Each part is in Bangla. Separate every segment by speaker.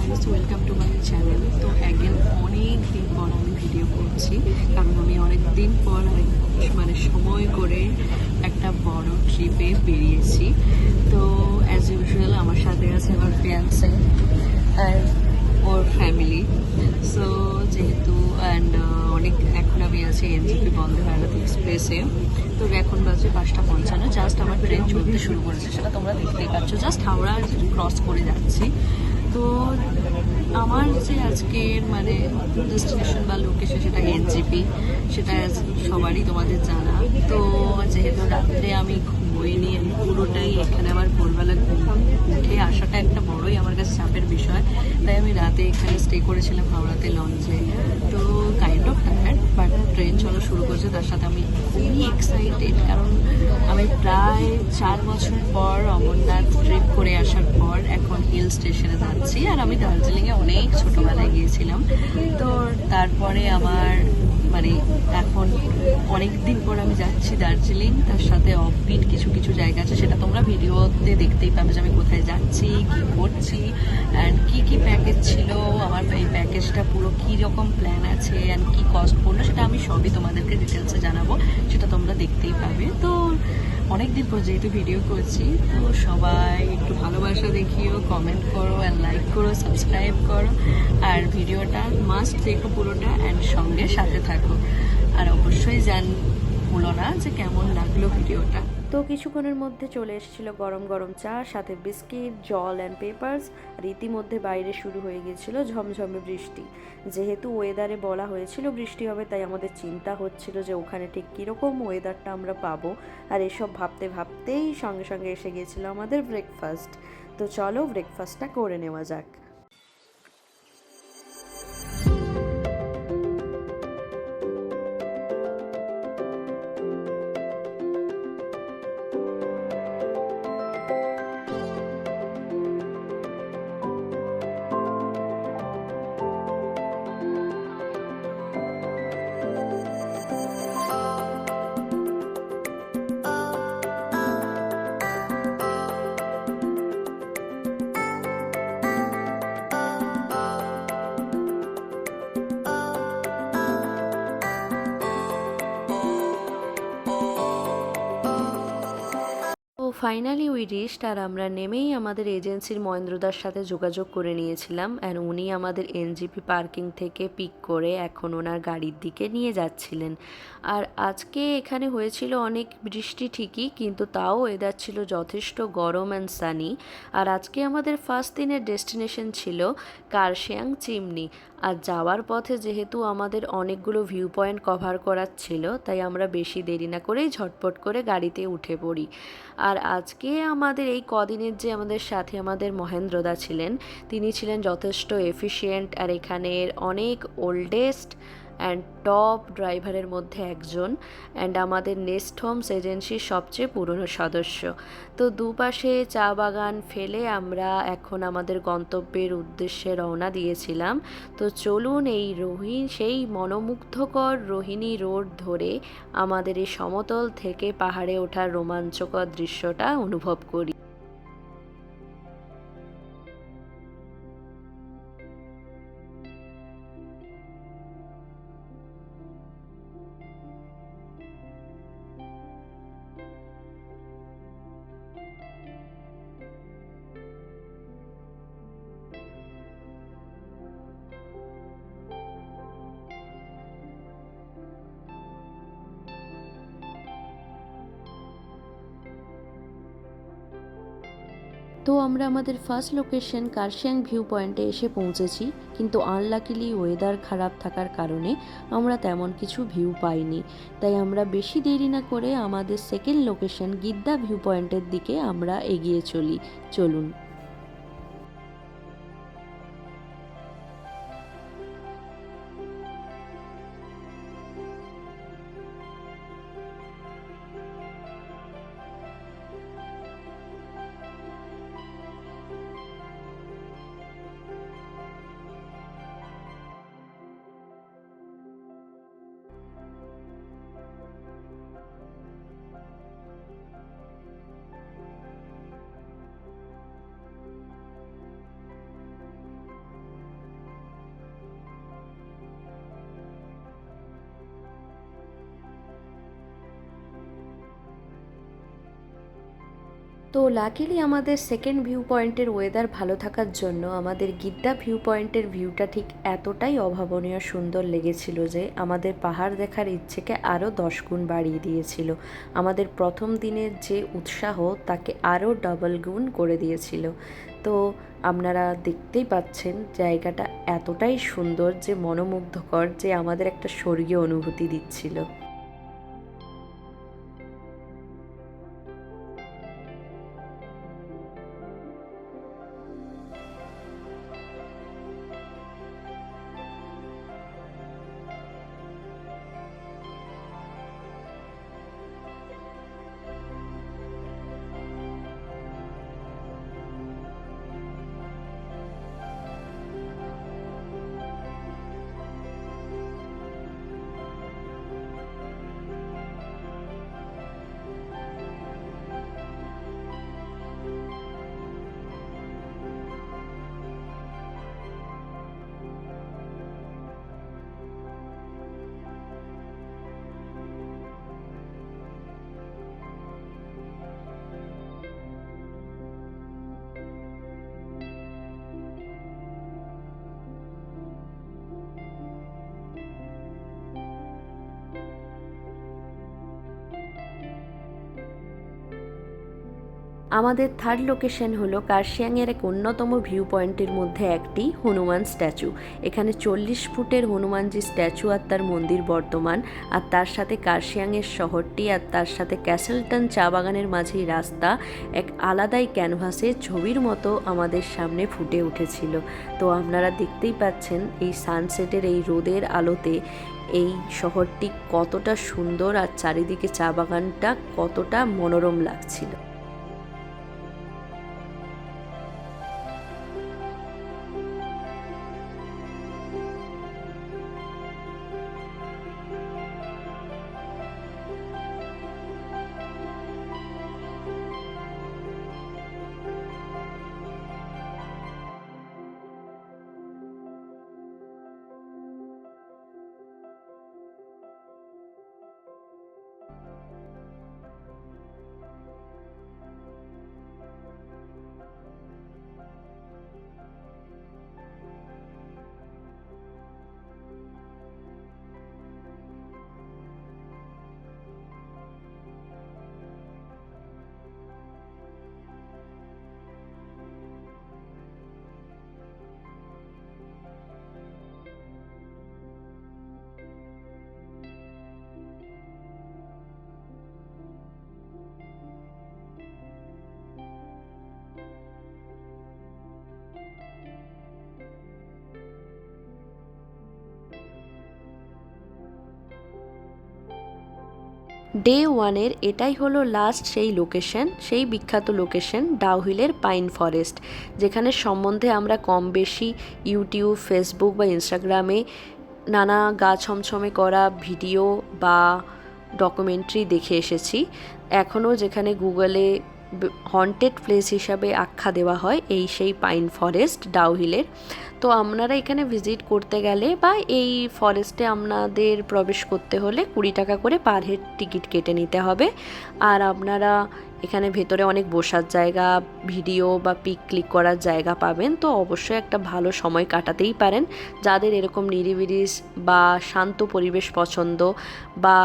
Speaker 1: Guys, welcome to my channel. তো অ্যাগেন অনেক দিন পর আমি ভিডিও করছি, কারণ আমি অনেক দিন পর মানে সময় করে একটা বড় ট্রিপে বেরিয়েছি। তো অ্যাজ ইউজুয়াল আমার সাথে আছে আমার ফিয়ান্সে আর ওর ফ্যামিলি। সো যেহেতু অনেক এখন আমি আছি এনজেপি বন্দে ভারত এক্সপ্রেসে। তো এখন বাজে 5:55, জাস্ট আমার ট্রেন চলতে শুরু করেছে, সেটা তোমরা দেখতেই পাচ্ছ। জাস্ট হাওড়া ক্রস করে যাচ্ছি। তো আমার যে আজকের মানে ডেস্টিনেশন বা লোকেশন সেটা এনজেপি, সেটা সবারই তোমাদের জানা। তো যেহেতু রাত্রে আমি ঘুমোইনি, আমি পুরোটাই এখানে আমার ভোরবেলা উঠে আসাটা একটা বড়ই আমার কাছে চাপের বিষয়, তাই আমি রাতে এখানে স্টে করেছিলাম হাওড়াতে লঞ্চে। তো kind of tired, but train চলা শুরু করছে, তার সাথে আমি খুবই এক্সাইটেড, কারণ আমি প্রায় 4 বছর পর অমরনাথ ট্রিপ করে আসার পর এখন হিল স্টেশনে যাচ্ছি। আর আমি দার্জিলিংয়ে অনেক ছোটোবেলায় গিয়েছিলাম। তো তারপরে আমার মানে এখন অনেক দিন পর আমি যাচ্ছি দার্জিলিং, তার সাথে অফবিট কিছু কিছু জায়গা আছে, সেটা তোমরা ভিডিওতে দেখতেই পাবে যে আমি কোথায় যাচ্ছি, কী করছি, অ্যান্ড কী কী প্যাকেজ ছিল আমার, এই প্যাকেজটা পুরো কী রকম প্ল্যান আছে, অ্যান্ড কী কস্ট পড়লো, সেটা আমি সবই তোমাদেরকে ডিটেলসে জানাবো, সেটা তোমরা দেখতেই পাবে। তো অনেক দিন পর যেহেতু ভিডিও করছি, তো সবাই একটু ভালোবাসা দেখিও, কমেন্ট করো অ্যান্ড লাইক করো, সাবস্ক্রাইব করো, আর ভিডিওটা মাস্ট দেখো পুরোটা, অ্যান্ড সঙ্গে সাথে থাকো। আর অবশ্যই ভুলো না যে কেমন লাগলো ভিডিওটা।
Speaker 2: তো কিছুক্ষণের মধ্যে চলে এসেছিল গরম গরম চা, সাথে বিস্কিট, জল অ্যান্ড পেপার্স। আর ইতিমধ্যে বাইরে শুরু হয়ে গিয়েছিল ঝমঝমে বৃষ্টি। যেহেতু ওয়েদারে বলা হয়েছিল বৃষ্টি হবে, তাই আমাদের চিন্তা হচ্ছিল যে ওখানে ঠিক কীরকম ওয়েদারটা আমরা পাবো। আর এসব ভাবতে ভাবতেই সঙ্গে সঙ্গে এসে গিয়েছিল আমাদের ব্রেকফাস্ট। তো চলো ব্রেকফাস্টটা করে নেওয়া যাক। তো ফাইনালি উই রিচড, আর আমরা নেমেই আমাদের এজেন্সির মহেন্দ্রদার সাথে যোগাযোগ করে নিয়েছিলাম, অ্যান্ড উনি আমাদের এনজিপি পার্কিং থেকে পিক করে এখন ওনার গাড়ির দিকে নিয়ে যাচ্ছিলেন। আর আজকে এখানে হয়েছিল অনেক বৃষ্টি ঠিকই, কিন্তু তাও ওয়েদার ছিল যথেষ্ট গরম অ্যান্ড সানি। আর আজকে আমাদের ফার্স্ট দিনের ডেস্টিনেশন ছিল কার্শিয়াং চিমনি। আর যাওয়ার পথে যেহেতু আমাদের অনেকগুলো ভিউ পয়েন্ট কভার করার ছিল, তাই আমরা বেশি দেরি না করেই ঝটপট করে গাড়িতে উঠে পড়ি। আর আজকে আমাদের এই কদিনের যে আমাদের সাথে আমাদের মহেন্দ্রদা ছিলেন, তিনি ছিলেন যথেষ্ট এফিশিয়েন্ট, আর এখানের অনেক ওল্ডেস্ট অ্যান্ড টপ ড্রাইভারের মধ্যে একজন, অ্যান্ড আমাদের নেস্ট হোমস এজেন্সির সবচেয়ে পুরনো সদস্য। তো দুপাশে চা বাগান ফেলে আমরা এখন আমাদের গন্তব্যের উদ্দেশ্যে রওনা দিয়েছিলাম। তো চলুন এই সেই মনোমুগ্ধকর রোহিণী রোড ধরে আমাদের এই সমতল থেকে পাহাড়ে ওঠার রোমাঞ্চকর দৃশ্যটা অনুভব করি। তো আমরা আমাদের ফার্স্ট লোকেশন কার্শিয়াং ভিউ পয়েন্টে এসে পৌঁছেছি, কিন্তু আনলাকিলি ওয়েদার খারাপ থাকার কারণে আমরা তেমন কিছু ভিউ পাইনি। তাই আমরা বেশি দেরি না করে আমাদের সেকেন্ড লোকেশন গিদ্দা ভিউ পয়েন্টের দিকে আমরা এগিয়ে চলুন। তো লাকিলি আমাদের সেকেন্ড ভিউ পয়েন্টের ওয়েদার ভালো থাকার জন্য আমাদের গিদ্দা ভিউ পয়েন্টের ভিউটা ঠিক এতটাই অভাবনীয় সুন্দর লেগেছিল যে আমাদের পাহাড় দেখার ইচ্ছেকে আরও 10 গুণ বাড়িয়ে দিয়েছিল। আমাদের প্রথম দিনের যে উৎসাহ তাকে আরও ডাবল গুণ করে দিয়েছিল। তো আপনারা দেখতেই পাচ্ছেন জায়গাটা এতটাই সুন্দর যে মনোমুগ্ধকর, যে আমাদের একটা স্বর্গীয় অনুভূতি দিচ্ছিল। আমাদের থার্ড লোকেশন হলো কার্শিয়াংয়ের এক অন্যতম ভিউ পয়েন্টের মধ্যে একটি হনুমান স্ট্যাচু। এখানে 40 ফুটের হনুমানজি স্ট্যাচু আর তার মন্দির বর্তমান, আর তার সাথে কার্শিয়াংয়ের শহরটি আর তার সাথে ক্যাসেলটন চা বাগানের মাঝেই রাস্তা এক আলাদাই ক্যানভাসে ছবির মতো আমাদের সামনে ফুটে উঠেছিল। তো আপনারা দেখতেই পাচ্ছেন এই সানসেটের এই রোদের আলোতে এই শহরটি কতটা সুন্দর আর চারিদিকে চা বাগানটা কতটা মনোরম লাগছিল। ডে ওয়ানের এটাই হলো লাস্ট সেই লোকেশন, সেই বিখ্যাত লোকেশন ডাউহিলের পাইন ফরেস্ট, যেখানে সম্বন্ধে আমরা কম বেশি ইউটিউব, ফেসবুক বা ইনস্টাগ্রামে নানা গা ছমছমে করা ভিডিও বা ডকুমেন্টারি দেখে এসেছি। এখনও যেখানে গুগলে হন্টেড প্লেস হিসাবে আখ্যা দেওয়া হয় এই সেই পাইন ফরেস্ট ডাউহিলের। তো আপনারা এখানে ভিজিট করতে গেলে বা এই ফরেস্টে আপনাদের প্রবেশ করতে হলে 20 টাকা করে পার হেড টিকিট কেটে নিতে হবে। আর আপনারা এখানে ভেতরে অনেক বসার জায়গা, ভিডিও বা পিক ক্লিক করার জায়গা পাবেন। তো অবশ্যই একটা ভালো সময় কাটাতেই পারেন। যাদের এরকম নিরিবিলি বা শান্ত পরিবেশ পছন্দ বা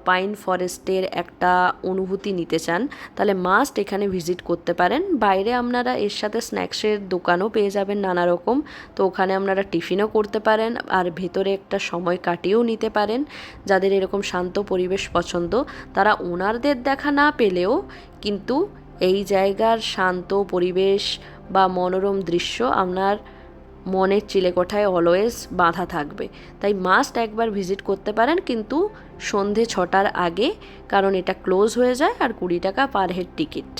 Speaker 2: পাইন ফরেস্টের একটা অনুভূতি নিতে চান, তাহলে মাস্ট এখানে ভিজিট করতে পারেন। বাইরে আপনারা এর সাথে স্ন্যাক্সের দোকানও পেয়ে যাবেন নানা রকম। তো ওখানে আপনারা টিফিনও করতে পারেন আর ভেতরে একটা সময় কাটিয়েও নিতে পারেন। যাদের এরকম শান্ত পরিবেশ পছন্দ তারা ওনারদের দেখা না পেলেও কিন্তু এই জায়গার শান্ত পরিবেশ বা মনোরম দৃশ্য আপনার মনের চিলেকোঠায় অলওয়েজ বাঁধা থাকবে। তাই মাস্ট একবার ভিজিট করতে পারেন, কিন্তু সন্ধে 6টার আগে, কারণ এটা ক্লোজ হয়ে যায় আর 20 টাকা পার হেড টিকিট।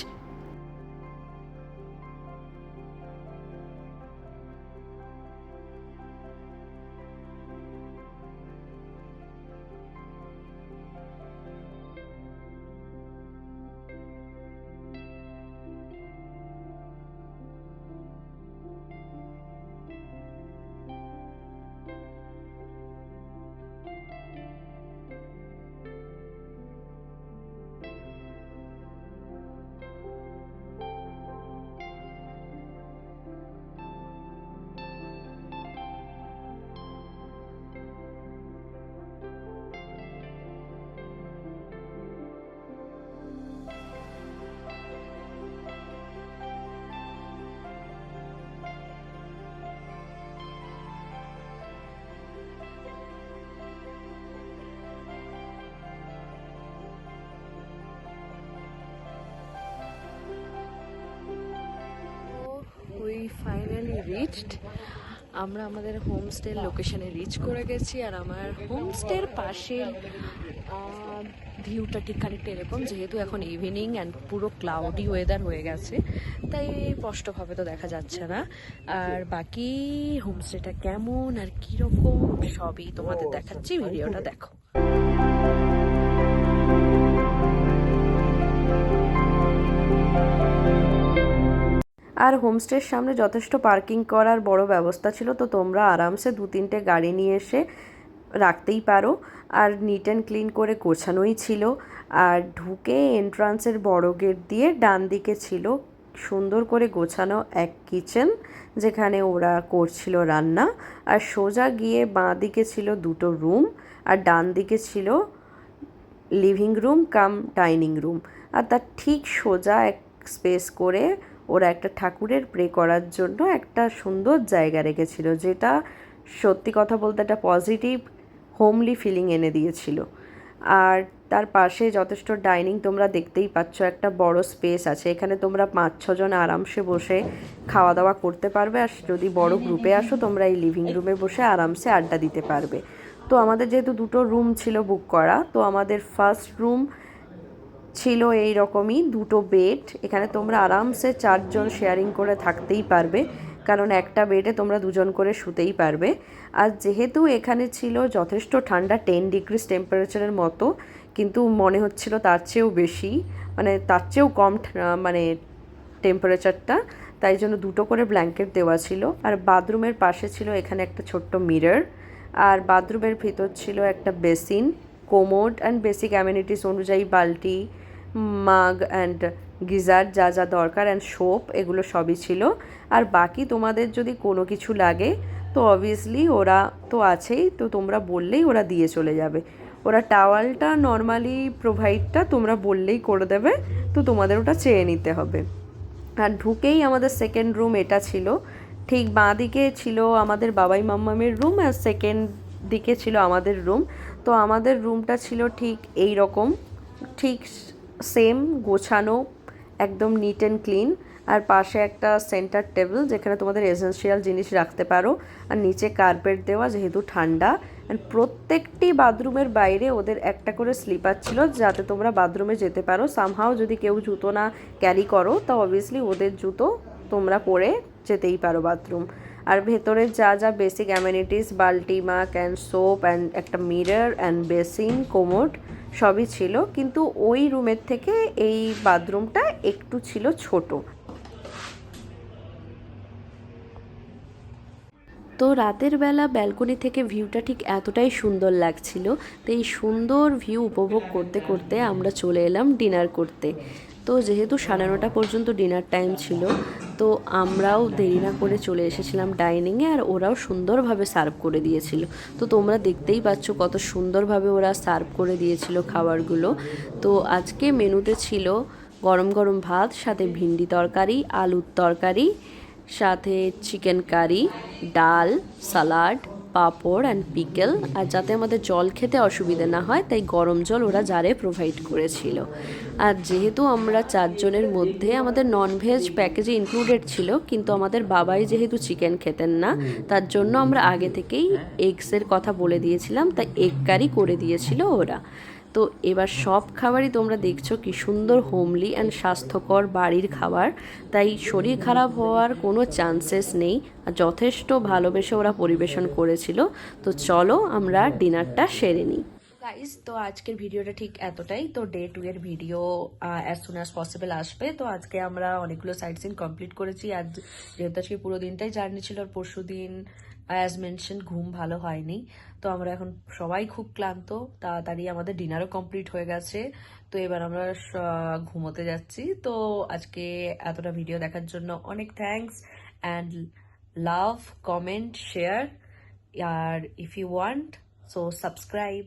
Speaker 1: রিচড। আমরা আমাদের হোমস্টের লোকেশনে রিচ করে গেছি, আর আমার হোমস্টের পাশের ভিউটা ঠিক খানিকটা এরকম, যেহেতু এখন ইভিনিং অ্যান্ড পুরো ক্লাউডি ওয়েদার হয়ে গেছে, তাই স্পষ্টভাবে তো দেখা যাচ্ছে না। আর বাকি হোমস্টেটা কেমন আর কীরকম সবই তোমাদের দেখাচ্ছি, ভিডিওটা দেখো।
Speaker 2: আর হোমস্টের সামনে যথেষ্ট পার্কিং করার বড় ব্যবস্থা ছিল, তো তোমরা আরামসে 2-3টে গাড়ি নিয়ে এসে রাখতেই পারো। আর নিট অ্যান্ড ক্লিন করে গোছানোই ছিল। আর ঢুকে এন্ট্রান্সের বড় গেট দিয়ে ডান দিকে ছিল সুন্দর করে গোছানো এক কিচেন, যেখানে ওরা করছিল রান্না। আর সোজা গিয়ে বাঁ দিকে ছিল 2টো রুম, আর ডান দিকে ছিল living room cum dining room. আর তার ঠিক সোজা এক স্পেস করে ওরা একটা ঠাকুরের প্রে করার জন্য একটা সুন্দর জায়গা রেখেছিল, যেটা সত্যি কথা বলতে একটা পজিটিভ হোমলি ফিলিং এনে দিয়েছিল। আর তার পাশে যথেষ্ট ডাইনিং, তোমরা দেখতেই পাচ্ছ একটা বড় স্পেস আছে, এখানে তোমরা 5-6 জন আরামসে বসে খাওয়া দাওয়া করতে পারবে। আর যদি বড় গ্রুপে আসো তোমরা এই লিভিং রুমে বসে আরামসে আড্ডা দিতে পারবে। তো আমাদের যেহেতু 2টো রুম ছিল বুক করা, তো আমাদের ফার্স্ট রুম ছিল এই রকমই 2টো বেড। এখানে তোমরা আরামসে 4 জন শেয়ারিং করে থাকতেই পারবে, কারণ একটা বেডে তোমরা 2 জন করে শুতেই পারবে। আর যেহেতু এখানে ছিল যথেষ্ট ঠান্ডা, 10 ডিগ্রিজ টেম্পারেচারের মতো, কিন্তু মনে হচ্ছিল তার চেয়েও বেশি, মানে তার চেয়েও কম মানে টেম্পারেচারটা, তাই জন্য 2টো করে ব্ল্যাঙ্কেট দেওয়া ছিল। আর বাথরুমের পাশে ছিল এখানে একটা ছোট্ট মিরর, আর বাথরুমের ভিতর ছিল একটা basin, commode and basic amenities অনুযায়ী বালতি, মাগ অ্যান্ড গিজার, যা যা দরকার, অ্যান্ড সোপ, এগুলো সবই ছিল। আর বাকি তোমাদের যদি কোনো কিছু লাগে তো অবভিয়াসলি ওরা তো আছেই, তো তোমরা বললেই ওরা দিয়ে চলে যাবে। ওরা টাওয়ালটা নর্মালি প্রোভাইডটা তোমরা বললেই করে দেবে, তো তোমাদের ওটা চেয়ে নিতে হবে। আর ঢুকেই আমাদের সেকেন্ড রুম এটা ছিল, ঠিক বাঁ দিকে ছিল আমাদের বাবাই মাম্মামের রুম, আর সেকেন্ড দিকে ছিল আমাদের রুম। তো আমাদের রুমটা ছিল ঠিক এই রকম, ঠিক সেম গোছানো, একদম নিট অ্যান্ড ক্লিন। আর পাশে একটা সেন্টার টেবিল, যেখানে তোমাদের এসেনশিয়াল জিনিস রাখতে পারো। আর নিচে কার্পেট দেওয়া, যেহেতু ঠান্ডা। অ্যান্ড প্রত্যেকটি বাথরুমের বাইরে ওদের একটা করে স্লিপার ছিল, যাতে তোমরা বাথরুমে যেতে পারো। সামহাও যদি কেউ জুতো না ক্যারি করো, তা অবভিয়াসলি ওদের জুতো তোমরা পরে যেতেই পারো বাথরুম। আর ভেতরে যা যা বেসিক অ্যামিনিটিস, বালতি, মাগ অ্যান্ড সোপ অ্যান্ড একটা মিরর অ্যান্ড বেসিন, কোমোড, সবই ছিল। কিন্তু ওই রুমের থেকে এই বাথরুমটা একটু ছিল ছোট। তো রাতের বেলা ব্যালকনি থেকে ভিউটা ঠিক এতটাই সুন্দর লাগছিল, তো এই সুন্দর ভিউ উপভোগ করতে করতে আমরা চলে এলাম ডিনার করতে। তো যেহেতু 9:30 পর্যন্ত ডিনার টাইম ছিল, তো আমরাও দেরি না করে চলে এসেছিলাম ডাইনিংয়ে, আর ওরাও সুন্দরভাবে সার্ভ করে দিয়েছিল। তো তোমরা দেখতেই পাচ্ছ কত সুন্দরভাবে ওরা সার্ভ করে দিয়েছিল খাবারগুলো। তো আজকে মেনুতে ছিল গরম গরম ভাত, সাথে ভিন্ডি তরকারি, আলুর তরকারি, সাথে চিকেন কারি, ডাল, সালাড, পাঁপড় অ্যান্ড পিকেল। আর যাতে আমাদের জল খেতে অসুবিধা না হয়, তাই গরম জল ওরা জারে প্রোভাইড করেছিল। আর যেহেতু আমরা 4 জনের মধ্যে আমাদের ননভেজ প্যাকেজে ইনক্লুডেড ছিল, কিন্তু আমাদের বাবাই যেহেতু চিকেন খেতেন না, তার জন্য আমরা আগে থেকেই এগসের কথা বলে দিয়েছিলাম, তাই এগ কারি করে দিয়েছিল ওরা। তো এবার সব খাবারই তোমরা দেখছো কি সুন্দর হোমলি অ্যান্ড স্বাস্থ্যকর বাড়ির খাবার, তাই শরীর খারাপ হওয়ার কোনো চান্সেস নেই। আর যথেষ্ট ভালোবেসে ওরা পরিবেশন করেছিল। তো চলো আমরা ডিনারটা সেরে নিই। গাইস, তো আজকের ভিডিওটা ঠিক এতটাই। তো ডে 2 এর video as soon as possible আসবে। তো আজকে আমরা অনেকগুলো সাইট সিন কমপ্লিট করেছি। আর যেহেতু আজকে পুরো দিনটাই জার্নি ছিল, আর পরশু দিন অ্যাজ মেনশন ঘুম ভালো হয়নি, তো আমরা এখন সবাই খুব ক্লান্ত। তাড়াতাড়ি আমাদের ডিনারও কমপ্লিট হয়ে গেছে, তো এবার আমরা ঘুমোতে যাচ্ছি। তো আজকে এতটা ভিডিও দেখার জন্য অনেক thanks, and love, comment, share, আর if you want so subscribe.